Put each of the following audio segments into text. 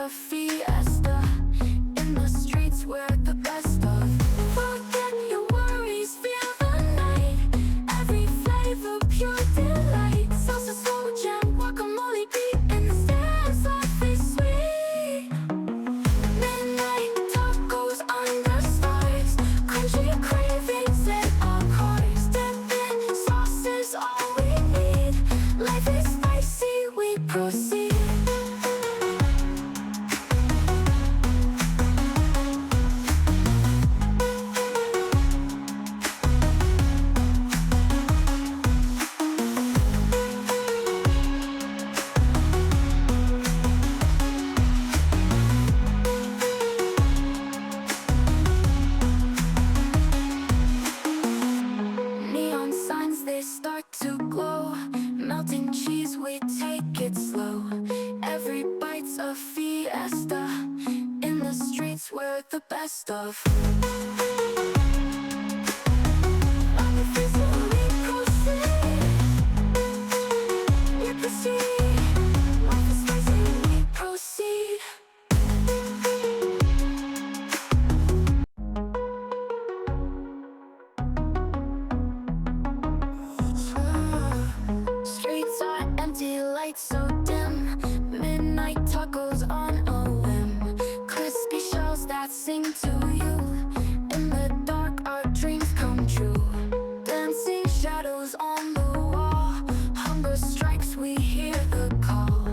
a fiesta. In the streets we're the best of. Forget your worries, feel the night. Every flavor, pure delight. Salsa, slow jam, guacamole beat. In the stands, life is sweet. Midnight tacos under stars. Crunchy cravings in our cars. Dipping sauce is all we need. Life is spicy, we proceed. Neon signs, they start to glow. Melting cheese, we take it slow. Every bite's a fiesta. In the streets, we're the best of. On the freezer, we proceed. We proceed. Life is spicy, we proceed. Streets are empty, lights so dim. Midnight tacos on a whim. Crispy shells that sing to you. In the dark, our dreams come true. Dancing shadows on the wall. Hunger strikes, we hear the call.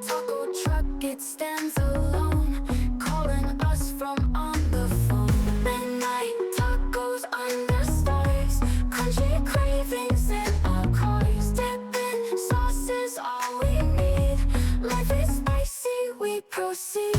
Taco truck, it stands alone, calling us from on the phone. Midnight tacos under stars. Crunchy cravings in our cars. Dipping sauce is all we need. Life is spicy, we proceed.